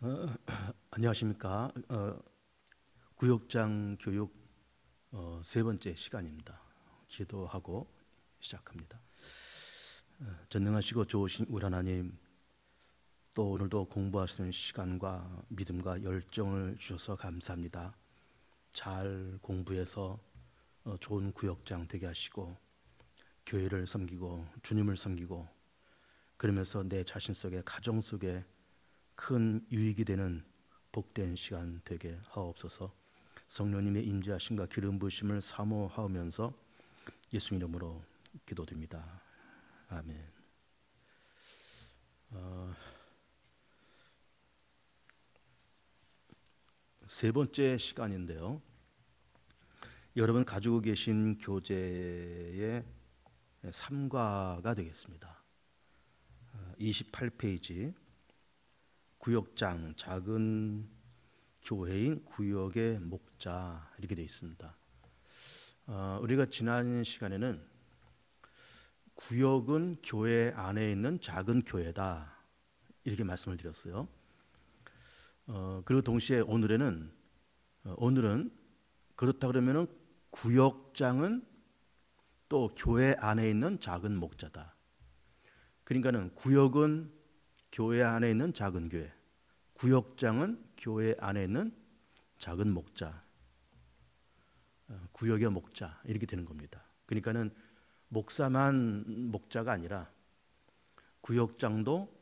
어, 안녕하십니까. 구역장 교육 세 번째 시간입니다. 기도하고 시작합니다. 전능하시고 좋으신 우리 하나님, 또 오늘도 공부할 수 있는 시간과 믿음과 열정을 주셔서 감사합니다. 잘 공부해서 좋은 구역장 되게 하시고 교회를 섬기고 주님을 섬기고, 그러면서 내 자신 속에, 가정 속에 큰 유익이 되는 복된 시간 되게 하옵소서. 성령님의 임재하심과 기름 부으심을 사모하면서 예수 이름으로 기도드립니다. 아멘. 세 번째 시간인데요, 여러분 가지고 계신 교재의 3과가 되겠습니다. 28페이지, 구역장, 작은 교회인 구역의 목자, 이렇게 되어 있습니다. 우리가 지난 시간에는 구역은 교회 안에 있는 작은 교회다, 이렇게 말씀을 드렸어요. 그리고 동시에 오늘은 그렇다 그러면은 구역장은 또 교회 안에 있는 작은 목자다. 그러니까는 구역은 교회 안에 있는 작은 교회, 구역장은 교회 안에 있는 작은 목자, 구역의 목자, 이렇게 되는 겁니다. 그러니까는 목사만 목자가 아니라 구역장도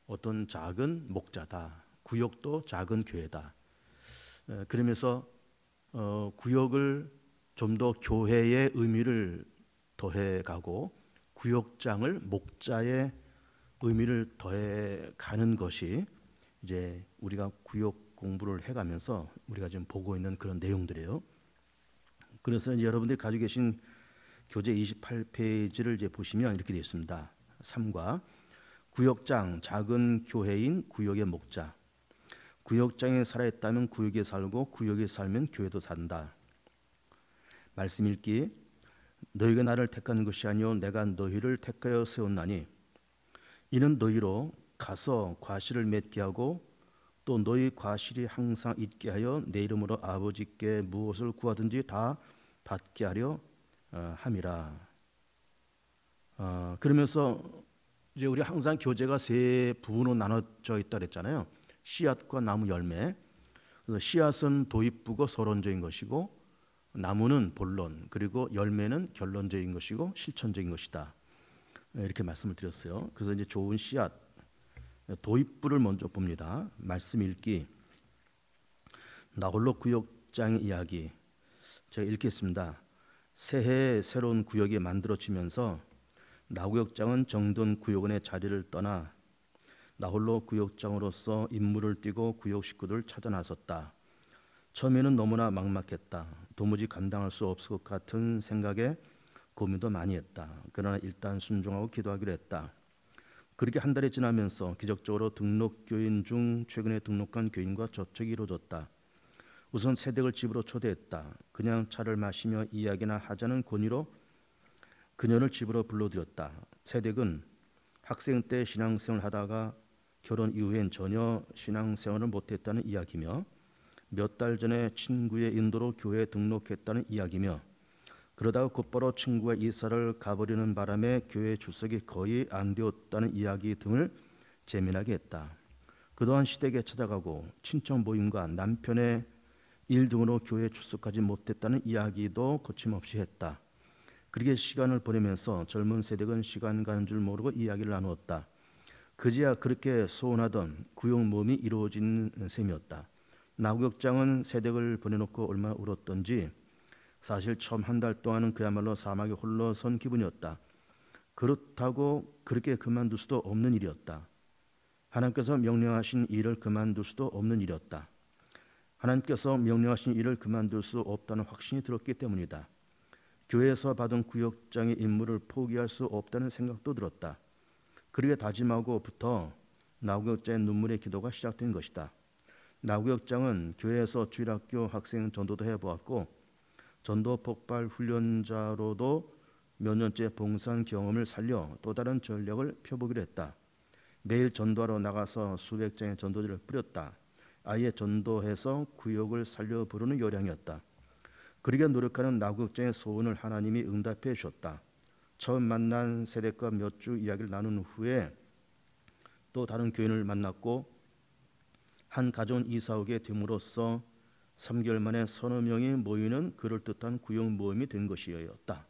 어떤 작은 목자다, 구역도 작은 교회다. 그러면서 구역을 좀 더 교회의 의미를 더해가고 구역장을 목자의 의미를 더해 가는 것이 이제 우리가 구역 공부를 해가면서 우리가 지금 보고 있는 그런 내용들이에요. 그래서 이제 여러분들이 가지고 계신 교재 28페이지를 이제 보시면 이렇게 되어 있습니다. 3과 구역장, 작은 교회인 구역의 목자. 구역장에 살아있다면 구역에 살고 구역에 살면 교회도 산다. 말씀 읽기. 너희가 나를 택한 것이 아니요 내가 너희를 택하여 세웠나니 이는 너희로 가서 과실을 맺게 하고 또 너희 과실이 항상 있게 하여 내 이름으로 아버지께 무엇을 구하든지 다 받게 하려 함이라. 그러면서 이제 우리 항상 교재가 세 부분으로 나눠져 있다 그랬잖아요. 씨앗과 나무 열매. 그래서 씨앗은 도입부고 서론적인 것이고, 나무는 본론, 그리고 열매는 결론적인 것이고 실천적인 것이다, 이렇게 말씀을 드렸어요. 그래서 이제 좋은 씨앗, 도입부를 먼저 봅니다. 말씀 읽기. 나홀로 구역장의 이야기, 제가 읽겠습니다. 새해에 새로운 구역이 만들어지면서 나구역장은 정든 구역원의 자리를 떠나 나홀로 구역장으로서 임무를 띠고 구역 식구들을 찾아 나섰다. 처음에는 너무나 막막했다. 도무지 감당할 수 없을 것 같은 생각에 고민도 많이 했다. 그러나 일단 순종하고 기도하기로 했다. 그렇게 한 달이 지나면서 기적적으로 등록 교인 중 최근에 등록한 교인과 접촉이 이루어졌다. 우선 세댁을 집으로 초대했다. 그냥 차를 마시며 이야기나 하자는 권유로 그녀를 집으로 불러들였다. 세댁은 학생 때 신앙생활을 하다가 결혼 이후엔 전혀 신앙생활을 못했다는 이야기며, 몇 달 전에 친구의 인도로 교회에 등록했다는 이야기며, 그러다가 곧바로 친구가 이사를 가버리는 바람에 교회 출석이 거의 안 되었다는 이야기 등을 재미나게 했다. 그동안 시댁에 찾아가고 친척 모임과 남편의 일 등으로 교회 출석하지 못했다는 이야기도 거침없이 했다. 그렇게 시간을 보내면서 젊은 세대는 시간 가는 줄 모르고 이야기를 나누었다. 그제야 그렇게 소원하던 구역 모임이 이루어진 셈이었다. 나구역장은 세댁을 보내놓고 얼마나 울었던지 사실 처음 한 달 동안은 그야말로 사막에 홀로 선 기분이었다. 그렇다고 그렇게 그만둘 수도 없는 일이었다. 하나님께서 명령하신 일을 그만둘 수도 없는 일이었다. 하나님께서 명령하신 일을 그만둘 수 없다는 확신이 들었기 때문이다. 교회에서 받은 구역장의 임무를 포기할 수 없다는 생각도 들었다. 그렇게 다짐하고부터 나구역장의 눈물의 기도가 시작된 것이다. 나구역장은 교회에서 주일학교 학생 전도도 해보았고 전도 폭발 훈련자로도 몇 년째 봉사한 경험을 살려 또 다른 전략을 펴보기로 했다. 매일 전도하러 나가서 수백 장의 전도지를 뿌렸다. 아예 전도해서 구역을 살려 부르는 요량이었다. 그러게 노력하는 나국장의 소원을 하나님이 응답해 주셨다. 처음 만난 세대과 몇 주 이야기를 나눈 후에 또 다른 교인을 만났고 한 가정은 이사 오게 됨으로써 3개월 만에 서너 명이 모이는 그럴듯한 구역 모임이 된 것이었다.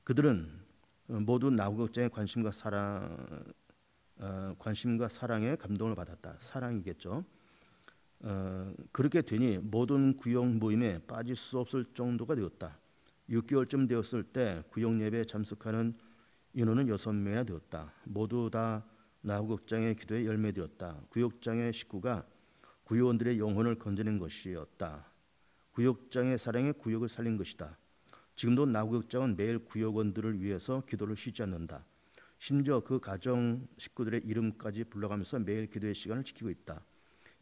그들은 모두 나국장의 관심과 사랑에 감동을 받았다. 사랑이겠죠. 그렇게 되니 모든 구역 모임에 빠질 수 없을 정도가 되었다. 6개월쯤 되었을 때 구역 예배에 참석하는 인원은 6명이나 되었다. 모두 다 나국장의 기도에 열매되었다. 구역장의 식구가 구역원들의 영혼을 건져낸 것이었다. 구역장의 사랑에 구역을 살린 것이다. 지금도 나구역장은 매일 구역원들을 위해서 기도를 쉬지 않는다. 심지어 그 가정 식구들의 이름까지 불러가면서 매일 기도의 시간을 지키고 있다.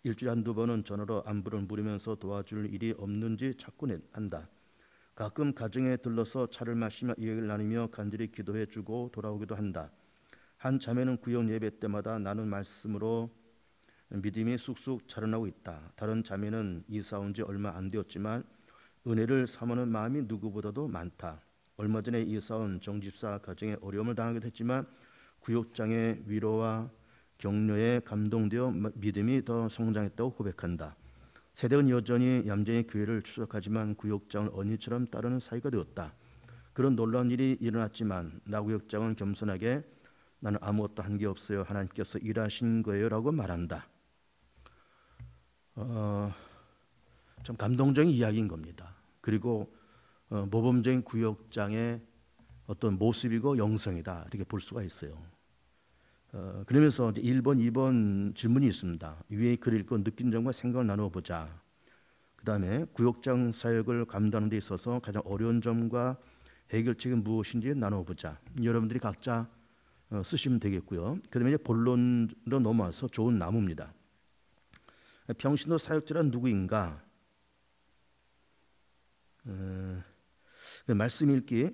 일주일에 한두 번은 전화로 안부를 물으면서 도와줄 일이 없는지 찾고 한다. 가끔 가정에 들러서 차를 마시며 이야기를 나누며 간절히 기도해주고 돌아오기도 한다. 한 자매는 구역 예배 때마다 나눈 말씀으로 믿음이 쑥쑥 자라나고 있다. 다른 자매는 이사 온 지 얼마 안 되었지만 은혜를 삼하는 마음이 누구보다도 많다. 얼마 전에 이사 온 정집사 가정에 어려움을 당하기도 했지만 구역장의 위로와 격려에 감동되어 믿음이 더 성장했다고 고백한다. 세대는 여전히 얌전히 교회를 추적하지만 구역장을 언니처럼 따르는 사이가 되었다. 그런 놀라운 일이 일어났지만 나구역장은 겸손하게 나는 아무것도 한 게 없어요. 하나님께서 일하신 거예요 라고 말한다. 참 감동적인 이야기인 겁니다. 그리고 모범적인 구역장의 어떤 모습이고 영성이다 이렇게 볼 수가 있어요. 그러면서 1번, 2번 질문이 있습니다. 위에 글을 읽고 느낀 점과 생각을 나누어 보자. 그 다음에 구역장 사역을 감당하는 데 있어서 가장 어려운 점과 해결책이 무엇인지 나누어 보자. 여러분들이 각자 쓰시면 되겠고요. 그 다음에 이제 본론으로 넘어와서 좋은 나무입니다. 평신도 사역자란 누구인가? 말씀 읽기.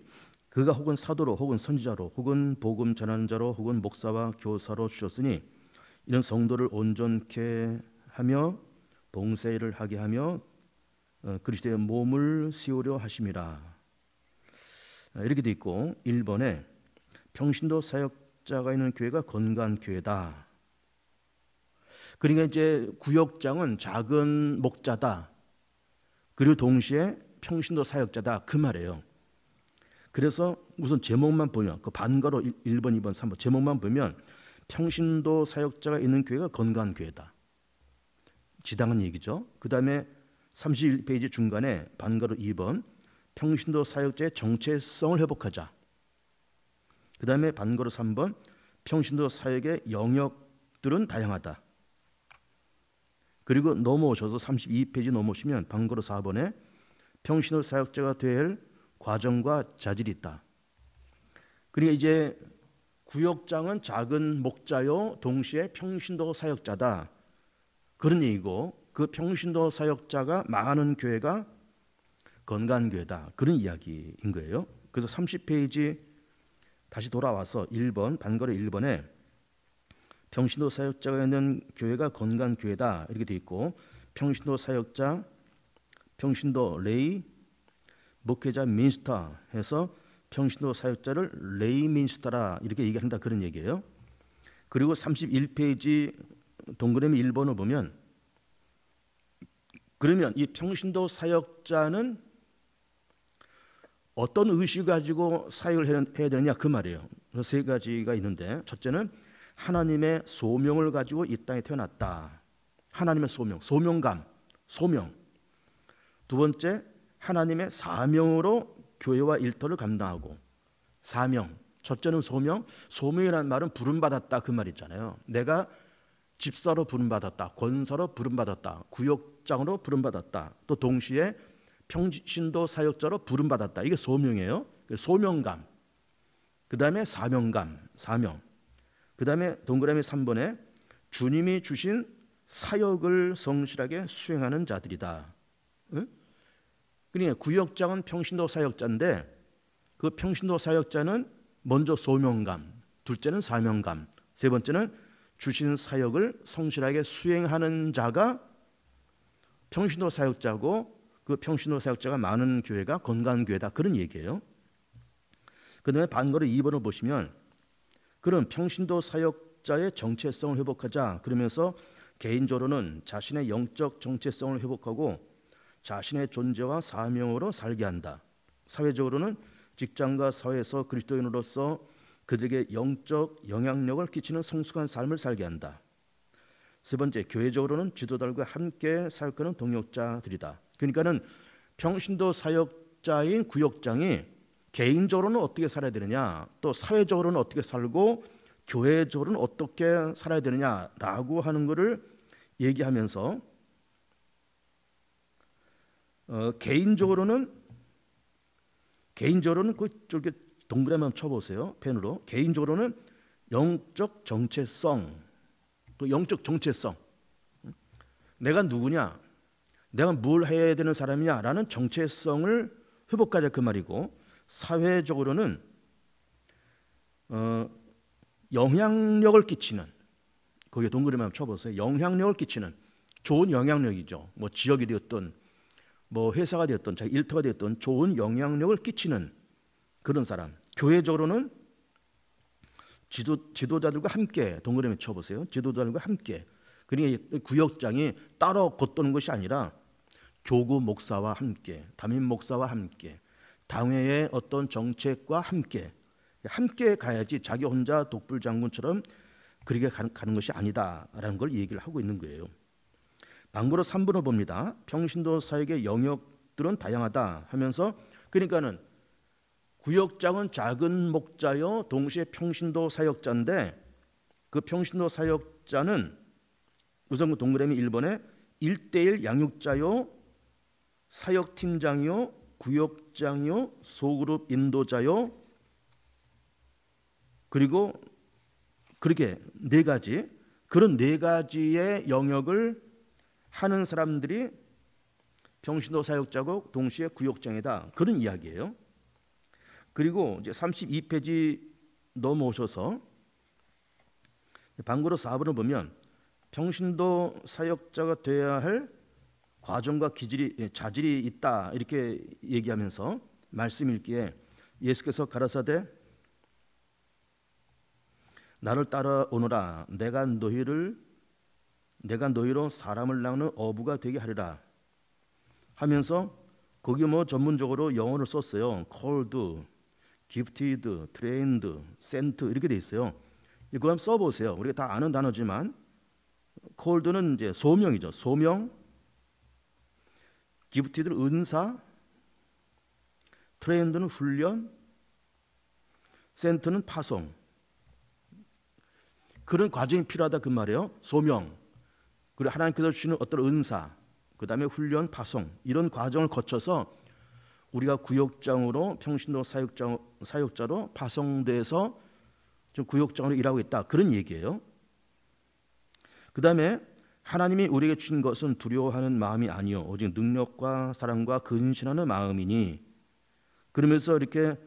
그가 혹은 사도로 혹은 선지자로 혹은 복음 전하는 자로 혹은 목사와 교사로 주셨으니 이런 성도를 온전케 하며 봉사일을 하게 하며 그리스도의 몸을 세우려 하심이라. 이렇게 돼 있고 1번에 평신도 사역자가 있는 교회가 건강한 교회다. 그러니까 이제 구역장은 작은 목자다. 그리고 동시에 평신도 사역자다 그 말이에요. 그래서 우선 제목만 보면 그 반가로 1번, 2번, 3번 제목만 보면 평신도 사역자가 있는 교회가 건강한 교회다. 지당한 얘기죠. 그 다음에 31페이지 중간에 반가로 2번 평신도 사역자의 정체성을 회복하자. 그 다음에 반가로 3번 평신도 사역의 영역들은 다양하다. 그리고 넘어오셔서 32페이지 넘어오시면 반가로 4번에 평신도 사역자가 될 과정과 자질이 있다. 그러니까 이제 구역장은 작은 목자요 동시에 평신도 사역자다. 그런 얘기고 그 평신도 사역자가 많은 교회가 건강한 교회다. 그런 이야기인 거예요. 그래서 30페이지 다시 돌아와서 1번 반가로 1번에 평신도 사역자가 있는 교회가 건강한 교회다 이렇게 돼 있고 평신도 사역자, 평신도 레이, 목회자 민스터 해서 평신도 사역자를 레이 민스터라 이렇게 얘기한다 그런 얘기예요. 그리고 31페이지 동그라미 1번을 보면 그러면 이 평신도 사역자는 어떤 의식을 가지고 사역을 해야 되느냐 그 말이에요. 그래서 세 가지가 있는데 첫째는 하나님의 소명을 가지고 이 땅에 태어났다. 하나님의 소명, 소명감, 소명. 두 번째 하나님의 사명으로 교회와 일터를 감당하고 사명. 첫째는 소명. 소명이라는 말은 부름받았다 그 말 있잖아요. 내가 집사로 부름받았다. 권사로 부름받았다. 구역장으로 부름받았다. 또 동시에 평신도 사역자로 부름받았다. 이게 소명이에요. 소명감. 그 다음에 사명감, 사명. 그 다음에 동그라미 3번에 주님이 주신 사역을 성실하게 수행하는 자들이다. 응? 그러니까 구역장은 평신도 사역자인데 그 평신도 사역자는 먼저 소명감, 둘째는 사명감, 세 번째는 주신 사역을 성실하게 수행하는 자가 평신도 사역자고 그 평신도 사역자가 많은 교회가 건강한 교회다 그런 얘기예요. 그다음에 반거로 2번을 보시면 그런 평신도 사역자의 정체성을 회복하자 그러면서 개인적으로는 자신의 영적 정체성을 회복하고 자신의 존재와 사명으로 살게 한다. 사회적으로는 직장과 사회에서 그리스도인으로서 그들에게 영적 영향력을 끼치는 성숙한 삶을 살게 한다. 세 번째, 교회적으로는 지도자들과 함께 사역하는 동역자들이다. 그러니까는 평신도 사역자인 구역장이 개인적으로는 어떻게 살아야 되느냐, 또 사회적으로는 어떻게 살고 교회적으로는 어떻게 살아야 되느냐라고 하는 것을 얘기하면서 개인적으로는 저렇게 동그라미 한번 쳐보세요. 펜으로. 개인적으로는 영적 정체성, 또 영적 정체성. 내가 누구냐, 내가 뭘 해야 되는 사람이냐라는 정체성을 회복하자 그 말이고, 사회적으로는 영향력을 끼치는, 거기에 동그라미 한번 쳐보세요. 영향력을 끼치는 좋은 영향력이죠. 뭐 지역이 되었던 뭐 회사가 되었던 자기 일터가 되었던 좋은 영향력을 끼치는 그런 사람. 교회적으로는 지도자들과 함께 동그라미 쳐보세요. 지도자들과 함께. 그러니까 구역장이 따로 걷도는 것이 아니라 교구 목사와 함께, 담임 목사와 함께, 당회의 어떤 정책과 함께 가야지 자기 혼자 독불장군처럼 그렇게 가는 것이 아니다라는 걸 얘기를 하고 있는 거예요. 방구로 3번을 봅니다. 평신도 사역의 영역들은 다양하다 하면서, 그러니까는 구역장은 작은 목자요 동시에 평신도 사역자인데, 그 평신도 사역자는 우선 그 동그라미 1번에 1:1 양육자요, 사역팀장이요, 구역장이요, 소그룹 인도자요, 그리고 그렇게 네 가지, 그런 네 가지의 영역을 하는 사람들이 평신도 사역자고 동시에 구역장이다, 그런 이야기예요. 그리고 이제 32페이지 넘어오셔서 방구로 4번을 보면 평신도 사역자가 되어야 할 과정과 자질이 있다 이렇게 얘기하면서 말씀 읽기에 예수께서 가라사대 나를 따라오너라 내가 너희로 사람을 낳는 어부가 되게 하리라 하면서, 거기 뭐 전문적으로 영어를 썼어요. called, gifted, trained, sent 이렇게 돼 있어요. 이거 한번 써보세요. 우리가 다 아는 단어지만 called는 이제 소명이죠. 소명. gifted는 은사. trained는 훈련. sent는 파송. 그런 과정이 필요하다 그 말이에요. 소명, 그리고 하나님께서 주시는 어떤 은사, 그 다음에 훈련, 파송, 이런 과정을 거쳐서 우리가 구역장으로 평신도 사역자로 파송돼서 좀 구역장으로 일하고 있다, 그런 얘기예요. 그 다음에 하나님이 우리에게 주신 것은 두려워하는 마음이 아니요 오직 능력과 사랑과 근신하는 마음이니, 그러면서 이렇게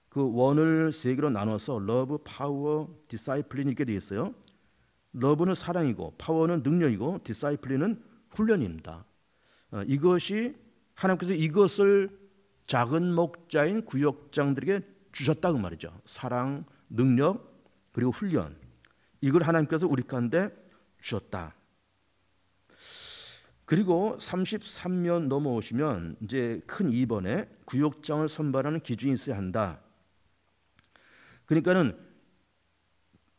그 원을 세 개로 나눠서 러브, 파워, 디사이플린 이렇게 되어 있어요. 러브는 사랑이고 파워는 능력이고 디사이플린은 훈련입니다. 이것이 하나님께서 이것을 작은 목자인 구역장들에게 주셨다고 말이죠. 사랑, 능력, 그리고 훈련, 이걸 하나님께서 우리 가운데 주셨다. 그리고 33면 넘어오시면 이제 큰 2번에 구역장을 선발하는 기준이 있어야 한다. 그러니까는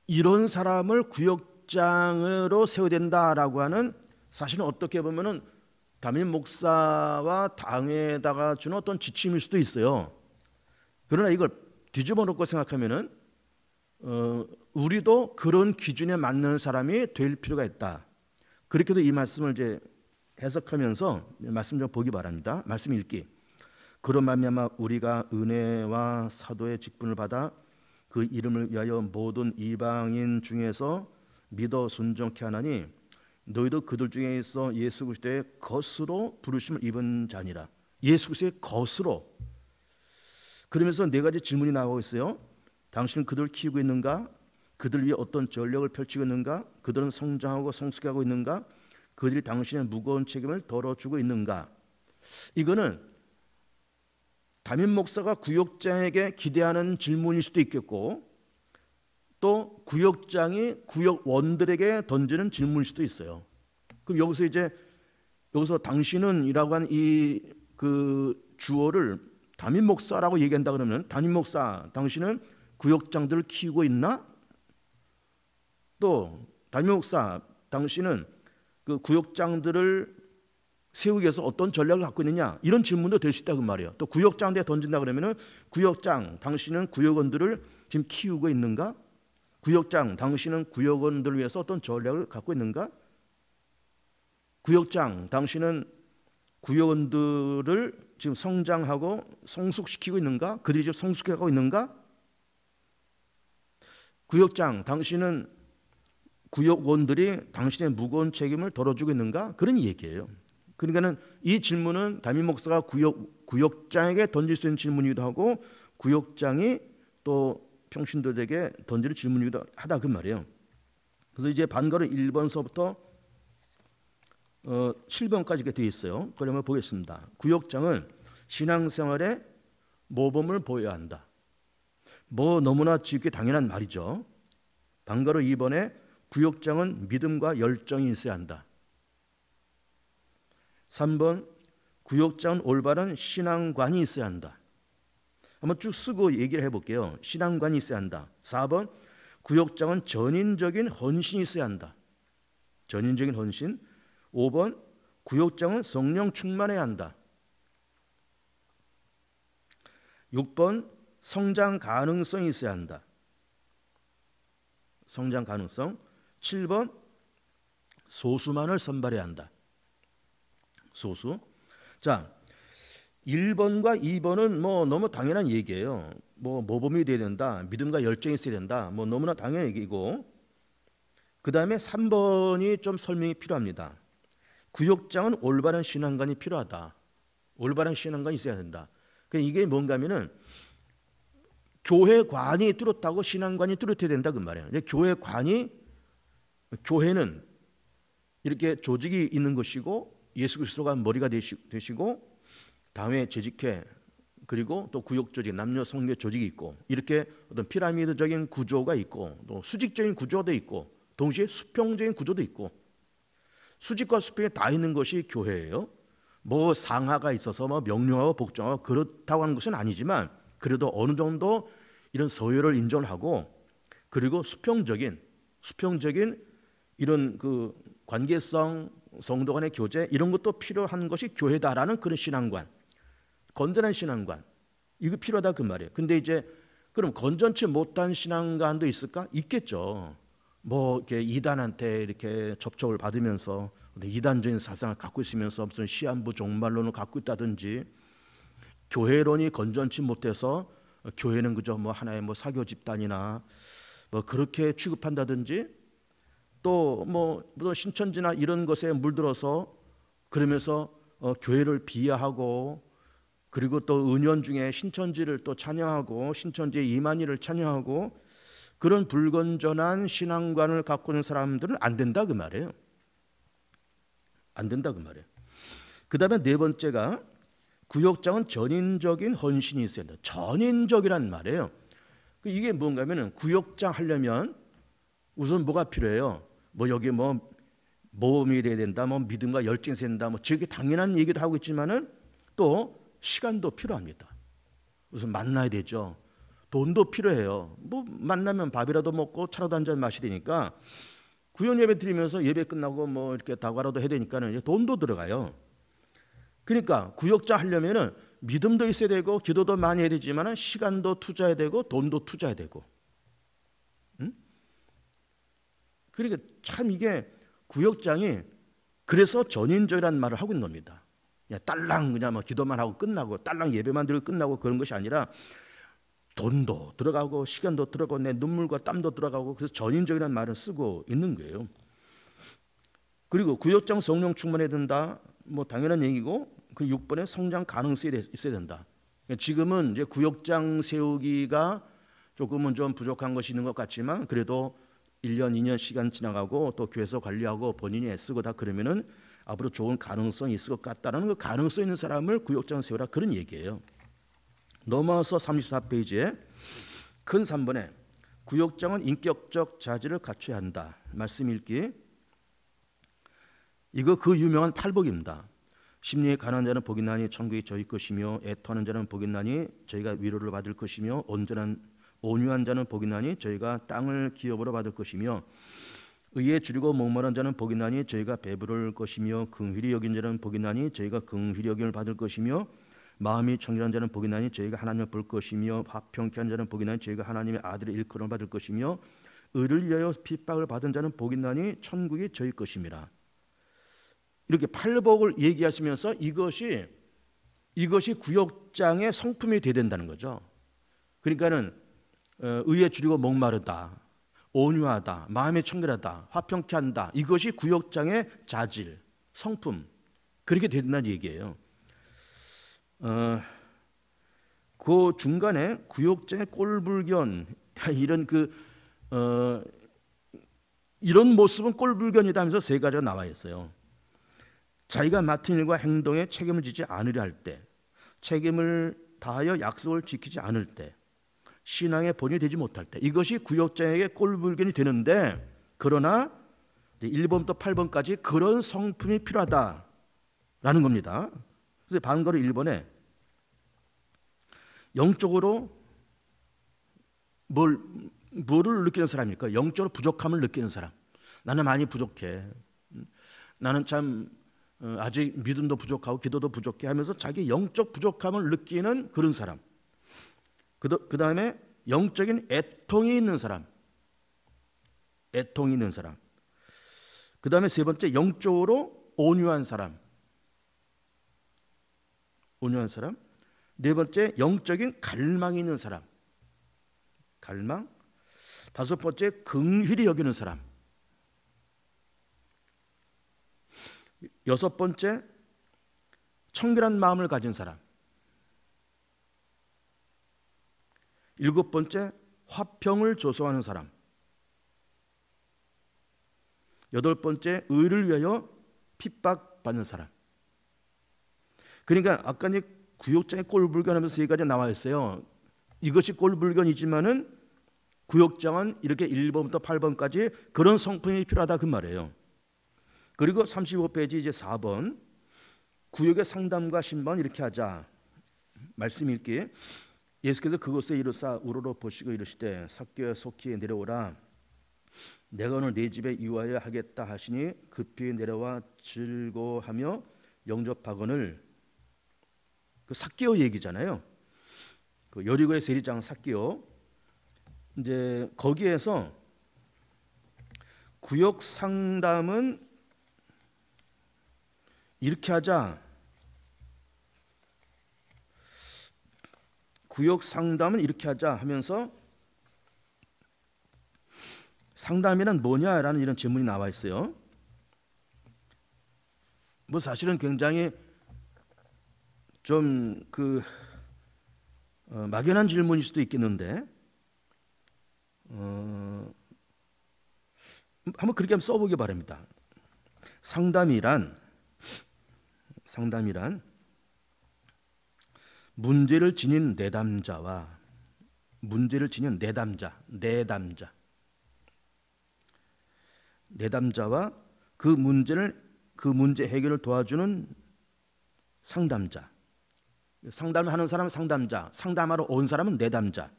이런 사람을 구역장으로 세워야 된다라고 하는, 사실은 어떻게 보면은 담임 목사와 당회에다가 주는 어떤 지침일 수도 있어요. 그러나 이걸 뒤집어 놓고 생각하면은 우리도 그런 기준에 맞는 사람이 될 필요가 있다. 그렇게도 이 말씀을 이제 해석하면서 말씀 좀 보기 바랍니다. 말씀 읽기. 그런 말미암아 우리가 은혜와 사도의 직분을 받아 그 이름을 위하여 모든 이방인 중에서 믿어 순종케 하나니 너희도 그들 중에 있어 예수 그리스도의 것으로 부르심을 입은 자니라. 예수 그리스도의 것으로. 그러면서 네 가지 질문이 나오고 있어요. 당신은 그들을 키우고 있는가? 그들 위해 어떤 전력을 펼치고 있는가? 그들은 성장하고 성숙하고 있는가? 그들이 당신의 무거운 책임을 덜어주고 있는가? 이거는 담임 목사가 구역장에게 기대하는 질문일 수도 있겠고 또 구역장이 구역원들에게 던지는 질문일 수도 있어요. 그럼 여기서 당신은이라고 한 이 그 주어를 담임 목사라고 얘기한다 그러면 담임 목사 당신은 구역장들을 키우고 있나? 또 담임 목사 당신은 그 구역장들을 세우기 위해서 어떤 전략을 갖고 있느냐? 이런 질문도 될 수 있다고 말이에요. 또 구역장한테 던진다 그러면은 구역장 당신은 구역원들을 지금 키우고 있는가? 구역장 당신은 구역원들을 위해서 어떤 전략을 갖고 있는가? 구역장 당신은 구역원들을 지금 성장하고 성숙시키고 있는가? 그들이 지금 성숙해가고 있는가? 구역장 당신은 구역원들이 당신의 무거운 책임을 덜어주고 있는가? 그런 얘기예요. 그러니까는 이 질문은 담임 목사가 구역장에게 던질 수 있는 질문이기도 하고 구역장이 또 평신도들에게 던지는 질문이기도 하다 그 말이에요. 그래서 이제 반가로 1번서부터 7번까지 이렇게 되어 있어요. 그러면 보겠습니다. 구역장은 신앙생활에 모범을 보여야 한다. 뭐 너무나 지극히 당연한 말이죠. 반가로 2번에 구역장은 믿음과 열정이 있어야 한다. 3번 구역장은 올바른 신앙관이 있어야 한다. 한번 쭉 쓰고 얘기를 해볼게요. 신앙관이 있어야 한다. 4번 구역장은 전인적인 헌신이 있어야 한다. 전인적인 헌신. 5번 구역장은 성령 충만해야 한다. 6번 성장 가능성이 있어야 한다. 성장 가능성. 7번 소수만을 선발해야 한다. 소수. 자, 1번과 2번은 뭐 너무 당연한 얘기예요. 뭐 모범이 돼야 된다. 믿음과 열정이 있어야 된다. 뭐 너무나 당연한 얘기고. 그다음에 3번이 좀 설명이 필요합니다. 구역장은 올바른 신앙관이 필요하다. 올바른 신앙관이 있어야 된다. 그러니까 이게 뭔가 하면은 교회관이 뚜렷하고 신앙관이 뚜렷해야 된다 그 말이에요. 교회는 이렇게 조직이 있는 것이고 예수 그리스도가 머리가 되시고 다음에 재직회 그리고 또 구역 조직, 남녀 성교 조직이 있고 이렇게 어떤 피라미드적인 구조가 있고 또 수직적인 구조도 있고 동시에 수평적인 구조도 있고 수직과 수평이 다 있는 것이 교회예요. 뭐 상하가 있어서 뭐 명령하고 복종하고 그렇다고 하는 것은 아니지만 그래도 어느 정도 이런 서열을 인정하고 그리고 수평적인 이런 그 관계성 성도 간의 교제 이런 것도 필요한 것이 교회다라는 그런 신앙관, 건전한 신앙관 이거 필요하다 그 말이에요. 근데 이제 그럼 건전치 못한 신앙관도 있을까? 있겠죠. 뭐 이렇게 이단한테 이렇게 접촉을 받으면서 이단적인 사상을 갖고 있으면서 무슨 시한부 종말론을 갖고 있다든지 교회론이 건전치 못해서 교회는 그저 뭐 하나의 뭐 사교 집단이나 뭐 그렇게 취급한다든지 또 뭐 신천지나 이런 것에 물들어서 그러면서 교회를 비하하고 그리고 또 은연 중에 신천지를 또 찬양하고 신천지의 이만희를 찬양하고 그런 불건전한 신앙관을 갖고 있는 사람들은 안 된다 그 말이에요. 안 된다 그 말이에요. 그 다음에 네 번째가 구역장은 전인적인 헌신이 있어야 된다. 전인적이란 말이에요. 이게 뭔가 하면은 구역장 하려면 우선 뭐가 필요해요? 뭐 여기 뭐 모험이 돼야 된다, 뭐 믿음과 열정이 있어야 된다, 뭐 저게 당연한 얘기도 하고 있지만은 또 시간도 필요합니다. 우선 만나야 되죠. 돈도 필요해요. 뭐 만나면 밥이라도 먹고 차라도 한 잔 마셔야 되니까 구역 예배 드리면서 예배 끝나고 뭐 이렇게 다과라도 해야 되니까는 돈도 들어가요. 그러니까 구역장 하려면은 믿음도 있어야 되고 기도도 많이 해야 되지만은 시간도 투자해야 되고 돈도 투자해야 되고. 그러니까 참 이게 구역장이 그래서 전인적이라는 말을 하고 있는 겁니다. 그냥 딸랑 그냥 뭐 기도만 하고 끝나고 딸랑 예배만 드리고 끝나고 그런 것이 아니라 돈도 들어가고 시간도 들어가고 내 눈물과 땀도 들어가고 그래서 전인적이라는 말을 쓰고 있는 거예요. 그리고 구역장 성령 충만해야 된다. 뭐 당연한 얘기고 그 6번에 성장 가능성이 있어야 된다. 지금은 이제 구역장 세우기가 조금은 좀 부족한 것이 있는 것 같지만 그래도 1년, 2년 시간 지나가고 또 교회에서 관리하고 본인이 애쓰고 다 그러면은 앞으로 좋은 가능성이 있을 것 같다라는 그 가능성 있는 사람을 구역장 세우라 그런 얘기예요. 넘어서 34페이지에 큰 3번에 구역장은 인격적 자질을 갖춰야 한다. 말씀 읽기. 이거 그 유명한 팔복입니다. 심리에 가난한 자는 복이 나니 천국이 저희 것이며 애통하는 자는 복이 나니 저희가 위로를 받을 것이며 온유한 자는 복이 나니 저희가 땅을 기업으로 받을 것이며 의에 줄이고 목마른 자는 복이 나니 저희가 배부를 것이며 긍휼히 여긴 자는 복이 나니 저희가 긍휼히 여김을 받을 것이며 마음이 청결한 자는 복이 나니 저희가 하나님을 볼 것이며 화평케 한 자는 복이 나니 저희가 하나님의 아들의 일컬음을 받을 것이며 의를 위하여 핍박을 받은 자는 복이 나니 천국이 저희 것임이라. 이렇게 팔복을 얘기하시면서 이것이 구역장의 성품이 돼야 된다는 거죠. 그러니까는 의에 줄이고 목마르다, 온유하다, 마음이 청결하다, 화평케 한다. 이것이 구역장의 자질, 성품 그렇게 된다는 얘기예요. 그 중간에 구역장의 꼴불견 이런 모습은 꼴불견이다 하면서 세 가지가 나와 있어요. 자기가 맡은 일과 행동에 책임을 지지 않으려 할 때, 책임을 다하여 약속을 지키지 않을 때, 신앙의 본이 되지 못할 때, 이것이 구역장에게 꼴불견이 되는데, 그러나 1번부터 8번까지 그런 성품이 필요하다라는 겁니다. 그래서 반가로 1번에 영적으로 뭐를 느끼는 사람입니까? 영적으로 부족함을 느끼는 사람. 나는 많이 부족해. 나는 참 아직 믿음도 부족하고 기도도 부족해 하면서 자기 영적 부족함을 느끼는 그런 사람. 그 다음에 영적인 애통이 있는 사람. 애통이 있는 사람. 그 다음에 세 번째 영적으로 온유한 사람. 온유한 사람. 네 번째 영적인 갈망이 있는 사람. 갈망. 다섯 번째 긍휼히 여기는 사람. 여섯 번째 청결한 마음을 가진 사람. 일곱 번째 화평을 조성하는 사람. 여덟 번째 의를 위하여 핍박받는 사람. 그러니까 아까 이제 구역장의 꼴불견하면서 세 가지 나와 있어요. 이것이 꼴불견이지만은 구역장은 이렇게 1번부터 8번까지 그런 성품이 필요하다 그 말이에요. 그리고 35페이지 이제 4번 구역의 상담과 신방 이렇게 하자. 말씀 읽기. 예수께서 그곳에 이르사 우러러 보시고 이르시되 삭개야 속히 내려오라. 내가 오늘 네 집에 이와야 하겠다 하시니 급히 내려와 즐거워하며 영접하거늘. 그 삭개오 얘기잖아요. 그 여리고의 세리장 삭개오. 이제 거기에서 구역 상담은 이렇게 하자. 구역 상담은 이렇게 하자 하면서 상담이란 뭐냐라는 이런 질문이 나와 있어요. 뭐 사실은 굉장히 좀 막연한 질문일 수도 있겠는데 한번 그렇게 한번 써보기 바랍니다. 상담이란 문제를 지닌 내담자와 그 문제 해결을 도와주는 상담자. 상담을 하는 사람은 상담자, 상담하러 온 사람은 내담자.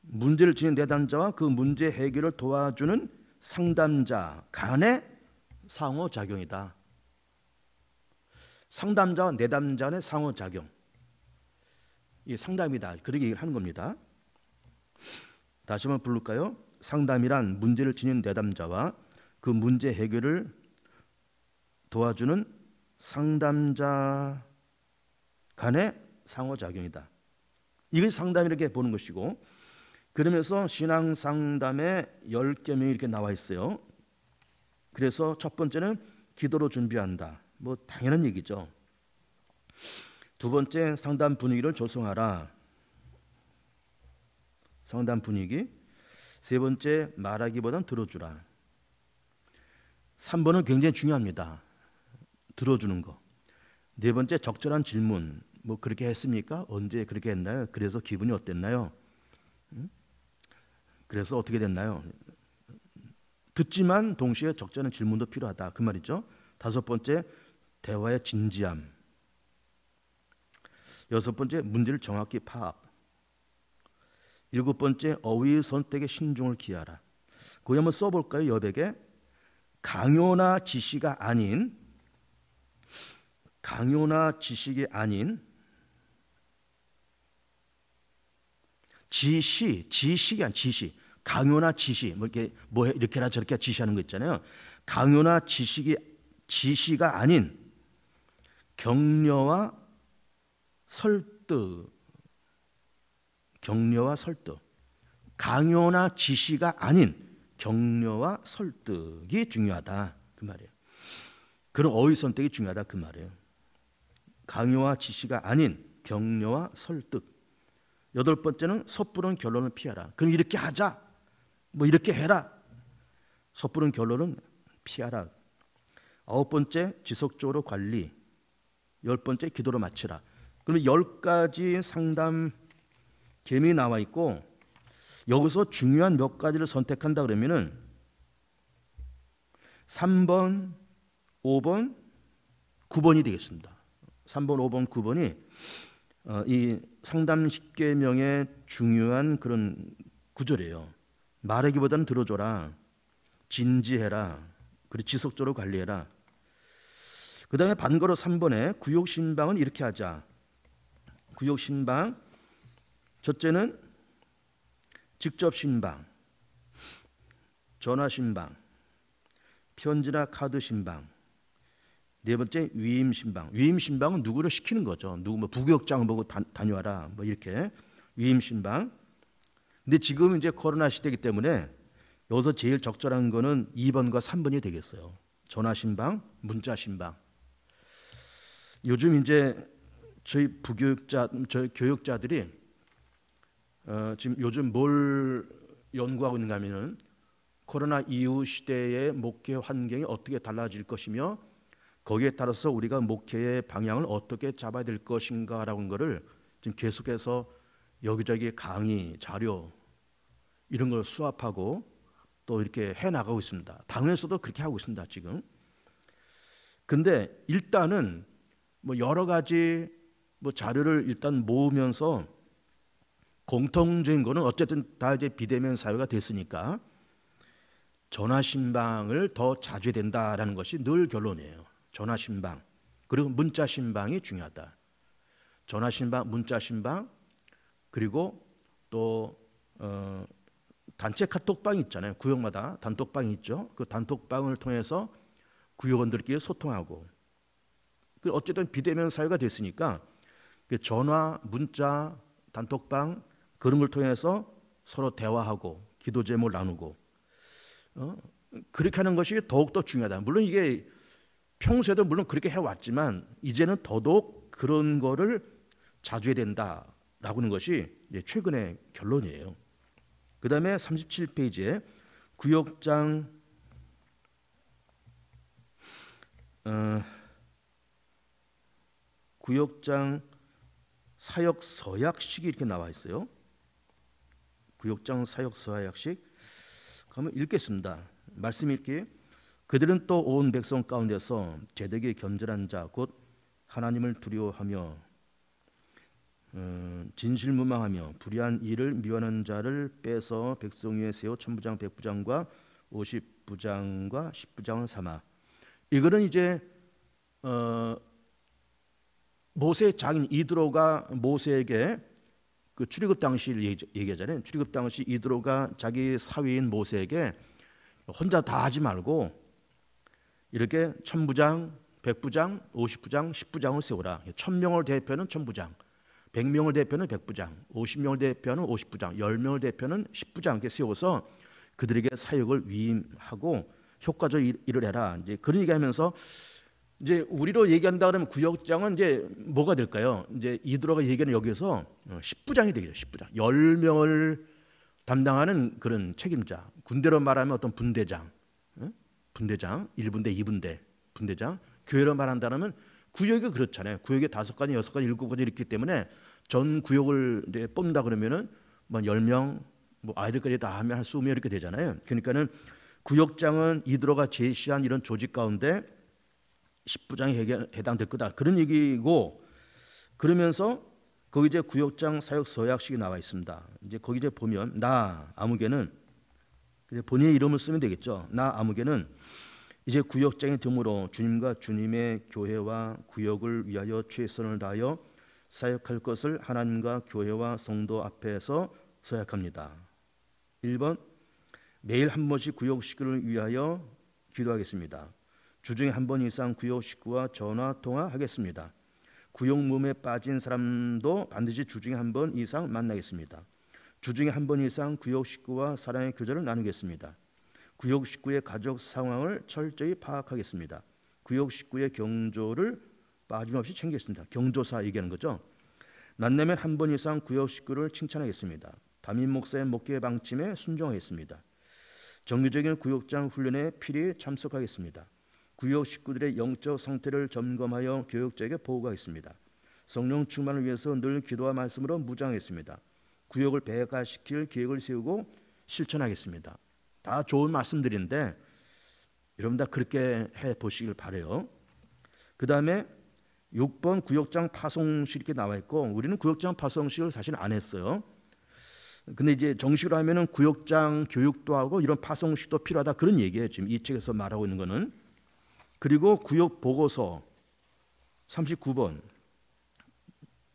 문제를 지닌 내담자와 그 문제 해결을 도와주는 상담자 간의 상호작용이다. 상담자와 내담자 간의 상호작용. 이 상담이다. 그렇게 얘기를 하는 겁니다. 다시 한번 부를까요? 상담이란 문제를 지닌 내담자와 그 문제 해결을 도와주는 상담자 간의 상호작용이다. 이걸 상담 이렇게 보는 것이고, 그러면서 신앙 상담의 10개명이 이렇게 나와 있어요. 그래서 첫 번째는 기도로 준비한다. 뭐 당연한 얘기죠. 두 번째 상담 분위기를 조성하라. 상담 분위기. 세 번째, 말하기보단 들어주라. 3번은 굉장히 중요합니다. 들어주는 거. 네 번째, 적절한 질문. 뭐 그렇게 했습니까? 언제 그렇게 했나요? 그래서 기분이 어땠나요? 그래서 어떻게 됐나요? 듣지만 동시에 적절한 질문도 필요하다. 그 말이죠. 다섯 번째, 대화의 진지함. 여섯 번째, 문제를 정확히 파악. 일곱 번째, 어휘 선택에 신중을 기하라. 거기 한번 써볼까요? 여백에 강요나 지시가 아닌 지식이 아닌 지시. 강요나 지시, 이렇게 해라 저렇게 지시하는 거 있잖아요. 강요나 지시가 아닌 격려와 설득. 강요나 지시가 아닌 격려와 설득이 중요하다 그 말이에요. 그런 어휘 선택이 중요하다 그 말이에요. 강요와 지시가 아닌 격려와 설득. 여덟 번째는 섣부른 결론을 피하라. 그럼 이렇게 하자, 뭐 이렇게 해라. 섣부른 결론은 피하라. 아홉 번째, 지속적으로 관리. 열 번째, 기도로 마치라. 그러면 10가지 상담 계명이 나와 있고 여기서 중요한 몇 가지를 선택한다 그러면은 3번, 5번, 9번이 되겠습니다. 3번, 5번, 9번이 이 상담 10계명의 중요한 그런 구절이에요. 말하기보다는 들어줘라. 진지해라. 그리고 지속적으로 관리해라. 그 다음에 반거로 3번에 구욕신방은 이렇게 하자. 구욕신방 첫째는 직접신방, 전화신방, 편지나 카드신방. 네 번째 위임신방. 위임신방은 누구를 시키는 거죠. 누구 뭐 부교육장 보고 다녀와라 뭐 이렇게 위임신방. 근데 지금 이제 코로나 시대이기 때문에 여기서 제일 적절한 거는 2번과 3번이 되겠어요. 전화신방, 문자신방. 요즘 이제 저희 교육자들이 지금 요즘 뭘 연구하고 있는가 하면은 코로나 이후 시대의 목회 환경이 어떻게 달라질 것이며 거기에 따라서 우리가 목회의 방향을 어떻게 잡아야 될 것인가라는 것을 지금 계속해서 여기저기 강의, 자료 이런 걸 수합하고 또 이렇게 해나가고 있습니다. 당에서도 그렇게 하고 있습니다. 지금. 근데 일단은 뭐 여러 가지 뭐 자료를 일단 모으면서 공통적인 거는 어쨌든 다 이제 비대면 사회가 됐으니까 전화신방을 더 자주 해야 된다라는 것이 늘 결론이에요. 전화신방 그리고 문자신방이 중요하다. 전화신방, 문자신방 그리고 또 단체 카톡방이 있잖아요. 구역마다 단톡방이 있죠. 그 단톡방을 통해서 구역원들끼리 소통하고 어쨌든 비대면 사회가 됐으니까 전화, 문자, 단톡방 그런 걸 통해서 서로 대화하고 기도 제목을 나누고 그렇게 하는 것이 더욱더 중요하다. 물론 이게 평소에도 물론 그렇게 해왔지만 이제는 더더욱 그런 거를 자주 해야 된다라고 하는 것이 최근의 결론이에요. 그 다음에 37페이지에 구역장 사역 서약식이 이렇게 나와 있어요. 구역장 사역 서약식. 그러면 읽겠습니다. 말씀 읽기. 그들은 또 온 백성 가운데서 제되게 겸손한 자 곧 하나님을 두려워하며 진실무망하며 불의한 일을 미워하는 자를 빼서 백성 위에 세워 천부장, 백부장과 50부장과 10부장을 삼아. 이거는 이제 모세의 장인 이드로가 모세에게 그 출애굽 당시를 얘기하잖아요. 출애굽 당시 이드로가 자기 사위인 모세에게 혼자 다 하지 말고 이렇게 천부장, 백부장, 50부장, 10부장을 세우라. 1000명을 대표는 천부장, 100명을 대표는 백부장, 50명을 대표는 50부장, 10명을 대표는 10부장 이렇게 세워서 그들에게 사역을 위임하고 효과적 일을 해라. 이제 그런 얘기하면서 이제 우리로 얘기한다 그러면 구역장은 이제 뭐가 될까요? 이제 이드로가 얘기하는 여기서 10부장이 되겠죠. 10부장. 10명을 담당하는 그런 책임자, 군대로 말하면 어떤 분대장, 분대장, 1분대, 2분대, 분대장. 교회로 말한다면 구역이 그렇잖아요. 구역에 5가지, 6가지, 7가지 있기 때문에 전 구역을 이제 뽑는다 그러면은 뭐 10명, 뭐 아이들까지 다 하면 한 20명 이렇게 되잖아요. 그러니까는 구역장은 이드로가 제시한 이런 조직 가운데 10부장에 해당될 거다. 그런 얘기고, 그러면서 거기 이제 구역장 사역 서약식이 나와 있습니다. 이제 거기 이제 보면 나 아무개는 이제 본인의 이름을 쓰면 되겠죠. 나 아무개는 이제 구역장이 됨으로 주님과 주님의 교회와 구역을 위하여 최선을 다하여 사역할 것을 하나님과 교회와 성도 앞에서 서약합니다. 1번 매일 한 번씩 구역 식구를 위하여 기도하겠습니다. 주중에 한 번 이상 구역 식구와 전화 통화하겠습니다. 구역 몸에 빠진 사람도 반드시 주중에 한 번 이상 만나겠습니다. 주중에 한 번 이상 구역 식구와 사랑의 교제를 나누겠습니다. 구역 식구의 가족 상황을 철저히 파악하겠습니다. 구역 식구의 경조를 빠짐없이 챙기겠습니다. 경조사 얘기하는 거죠. 만나면 한 번 이상 구역 식구를 칭찬하겠습니다. 담임 목사의 목회 방침에 순종하겠습니다. 정기적인 구역장 훈련에 필히 참석하겠습니다. 구역 식구들의 영적 상태를 점검하여 교역자에게 보고하겠습니다. 성령 충만을 위해서 늘 기도와 말씀으로 무장하겠습니다. 구역을 배가시킬 계획을 세우고 실천하겠습니다. 다 좋은 말씀들인데 여러분 다 그렇게 해보시길 바라요. 그 다음에 6번 구역장 파송식 이렇게 나와 있고, 우리는 구역장 파송식을 사실 안 했어요. 근데 이제 정식으로 하면은 구역장 교육도 하고 이런 파송식도 필요하다, 그런 얘기예요. 지금 이 책에서 말하고 있는 거는. 그리고 구역 보고서 39번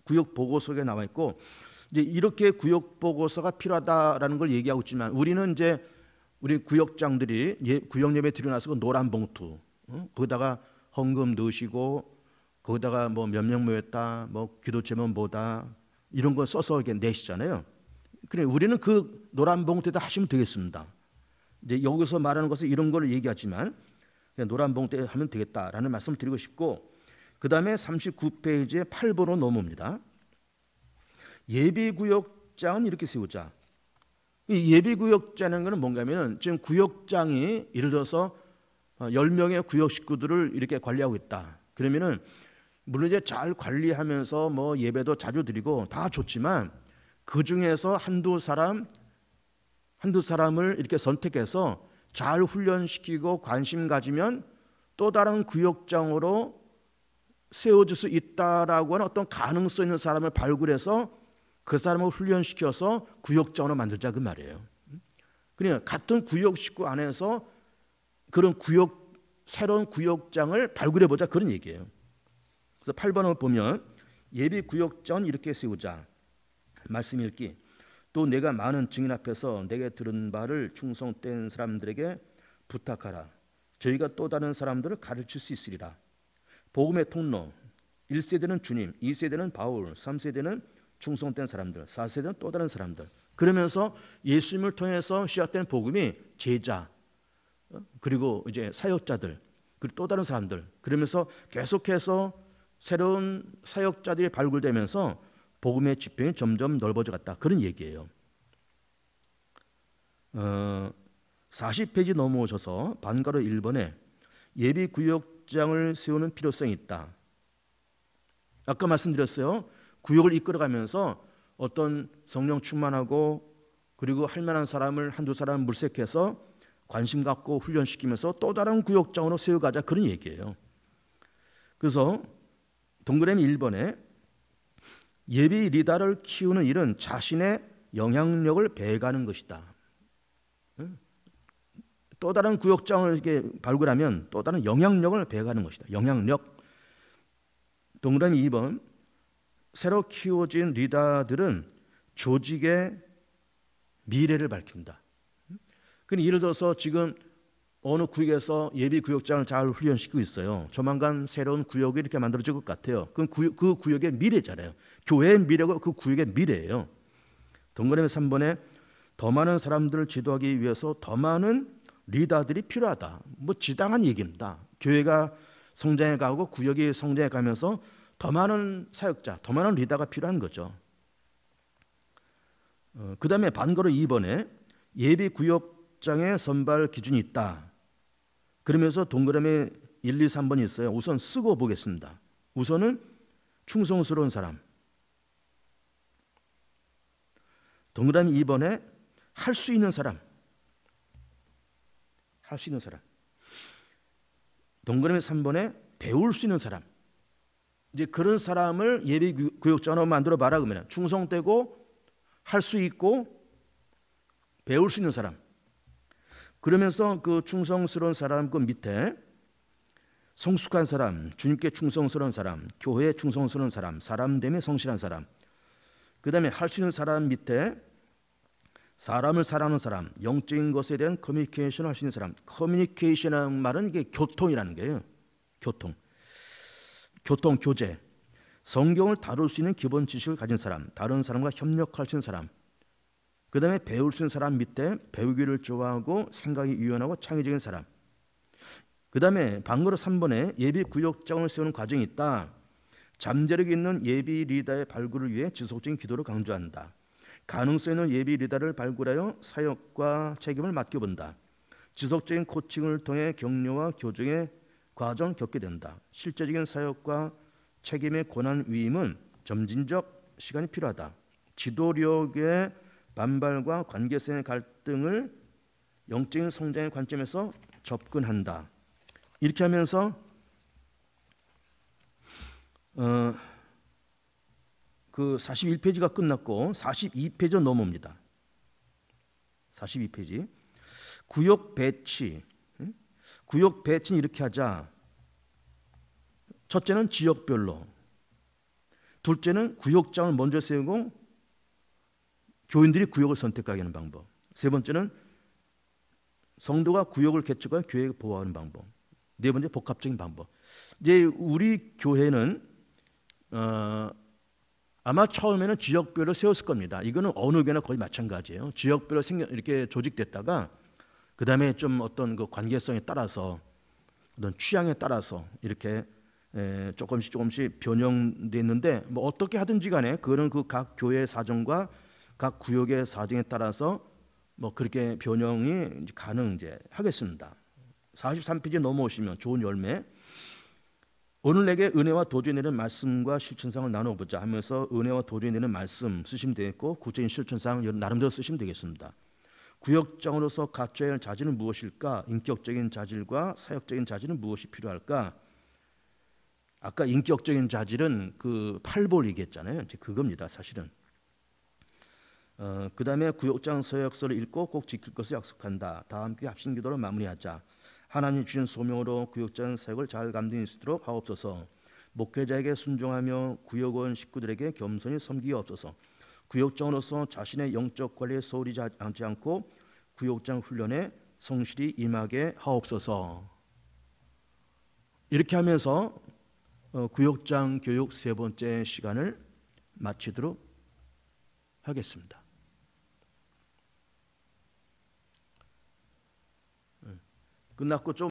구역 보고서에 나와 있고, 이제 이렇게 구역 보고서가 필요하다라는 걸 얘기하고 있지만, 우리는 이제 우리 구역장들이 구역 예배 드려놔서 노란 봉투, 거기다가 헌금 넣으시고 거기다가 뭐 몇 명 모였다, 뭐 기도 제목 뭐다, 이런 거 써서 이렇게 내시잖아요. 그래, 우리는 그 노란 봉투에다 하시면 되겠습니다. 이제 여기서 말하는 것은 이런 걸 얘기하지만 그냥 노란 봉투에 하면 되겠다라는 말씀을 드리고 싶고, 그 다음에 39페이지에 8번으로 넘어옵니다. 예비구역장은 이렇게 세우자. 이 예비구역장이라는 것은 뭔가 하면 지금 구역장이 예를 들어서 10명의 구역 식구들을 이렇게 관리하고 있다. 그러면은 물론 이제 잘 관리하면서 뭐 예배도 자주 드리고 다 좋지만, 그 중에서 한두 사람을 이렇게 선택해서 잘 훈련시키고 관심 가지면 또 다른 구역장으로 세워질 수 있다라고 하는 어떤 가능성 있는 사람을 발굴해서 그 사람을 훈련시켜서 구역장으로 만들자, 그 말이에요. 그러니까 같은 구역 식구 안에서 그런 새로운 구역장을 발굴해 보자, 그런 얘기예요. 그래서 8번을 보면 예비 구역장은 이렇게 세우자. 말씀 읽기. 또 내가 많은 증인 앞에서 내게 들은 바를 충성된 사람들에게 부탁하라. 저희가 또 다른 사람들을 가르칠 수 있으리라. 복음의 통로. 1세대는 주님, 2세대는 바울, 3세대는 충성된 사람들, 4세대는 또 다른 사람들. 그러면서 예수님을 통해서 시작된 복음이 제자, 그리고 이제 사역자들, 그리고 또 다른 사람들. 그러면서 계속해서 새로운 사역자들이 발굴되면서 복음의 지평이 점점 넓어져 갔다, 그런 얘기예요. 40페이지 넘어오셔서 반가로 1번에 예비구역장을 세우는 필요성이 있다. 아까 말씀드렸어요. 구역을 이끌어가면서 어떤 성령 충만하고 그리고 할 만한 사람을 한두 사람 물색해서 관심 갖고 훈련시키면서 또 다른 구역장으로 세워가자, 그런 얘기예요. 그래서 동그라미 1번에 예비 리더를 키우는 일은 자신의 영향력을 배가는 것이다. 또 다른 구역장을 이렇게 발굴하면 또 다른 영향력을 배가는 것이다. 영향력. 동그라미 2번 새로 키워진 리더들은 조직의 미래를 밝힌다. 그러니까 예를 들어서 지금 어느 구역에서 예비 구역장을 잘 훈련시키고 있어요. 조만간 새로운 구역이 이렇게 만들어질 것 같아요. 그럼 그 구역의 미래잖아요. 교회의 미래가 그 구역의 미래예요. 동그라미 3번에 더 많은 사람들을 지도하기 위해서 더 많은 리더들이 필요하다. 뭐 지당한 얘기입니다. 교회가 성장해 가고 구역이 성장해 가면서 더 많은 사역자, 더 많은 리더가 필요한 거죠. 그 다음에 반거로 2번에 예비구역장의 선발 기준이 있다. 그러면서 동그라미 1, 2, 3번이 있어요. 우선 쓰고 보겠습니다. 우선은 충성스러운 사람. 동그라미 2번에 할 수 있는 사람. 할 수 있는 사람. 동그라미 3번에 배울 수 있는 사람. 이제 그런 사람을 예비구역장으로 만들어 봐라 그러면 충성되고 할 수 있고 배울 수 있는 사람. 그러면서 그 충성스러운 사람 그 밑에 성숙한 사람, 주님께 충성스러운 사람, 교회에 충성스러운 사람, 사람됨에 성실한 사람. 그 다음에 할 수 있는 사람 밑에 사람을 사랑하는 사람, 영적인 것에 대한 커뮤니케이션을 할 수 있는 사람. 커뮤니케이션이라는 말은 이게 교통이라는 거예요. 교통, 교제. 성경을 다룰 수 있는 기본 지식을 가진 사람, 다른 사람과 협력할 수 있는 사람. 그 다음에 배울 수 있는 사람 밑에 배우기를 좋아하고 생각이 유연하고 창의적인 사람. 그 다음에 반거로 3번에 예비구역장을 세우는 과정이 있다. 잠재력 있는 예비 리더의 발굴을 위해 지속적인 기도를 강조한다. 가능성 있는 예비 리더를 발굴하여 사역과 책임을 맡겨본다. 지속적인 코칭을 통해 격려와 교정의 과정을 겪게 된다. 실제적인 사역과 책임의 권한 위임은 점진적 시간이 필요하다. 지도력의 반발과 관계성의 갈등을 영적인 성장의 관점에서 접근한다. 이렇게 하면서 그 41페이지가 끝났고 42페이지로 넘어옵니다. 42페이지. 구역 배치. 구역 배치는 이렇게 하자. 첫째는 지역별로. 둘째는 구역장을 먼저 세우고 교인들이 구역을 선택하게 하는 방법. 세 번째는 성도가 구역을 개척하여 교회를 보호하는 방법. 네 번째 복합적인 방법. 이제 우리 교회는 아마 처음에는 지역별로 세웠을 겁니다. 이거는 어느 교회나 거의 마찬가지예요. 지역별로 이렇게 조직됐다가 그 다음에 좀 어떤 그 관계성에 따라서 어떤 취향에 따라서 이렇게 조금씩 변형됐는데 뭐 어떻게 하든지 간에 그거는 그 각 교회의 사정과 각 구역의 사정에 따라서 뭐 그렇게 변형이 가능 이제 하겠습니다. 43페이지 넘어오시면 좋은 열매. 오늘 내게 은혜와 도저히 내는 말씀과 실천상을 나눠보자 하면서 은혜와 도저히 내는 말씀 쓰시면 되겠고 구체적인 실천상 나름대로 쓰시면 되겠습니다. 구역장으로서 갖춰야 할 자질은 무엇일까? 인격적인 자질과 사역적인 자질은 무엇이 필요할까? 아까 인격적인 자질은 그 8볼 얘기했잖아요. 이제 그겁니다. 사실은. 그 다음에 구역장 서약서를 읽고 꼭 지킬 것을 약속한다. 다 함께 합심기도로 마무리하자. 하나님 주신 소명으로 구역장 사역을 잘 감당할 수 있도록 하옵소서. 목회자에게 순종하며 구역원 식구들에게 겸손히 섬기옵소서. 구역장으로서 자신의 영적 관리에 소홀히 하지 않고 구역장 훈련에 성실히 임하게 하옵소서. 이렇게 하면서 구역장 교육 세 번째 시간을 마치도록 하겠습니다. 끝났고 좀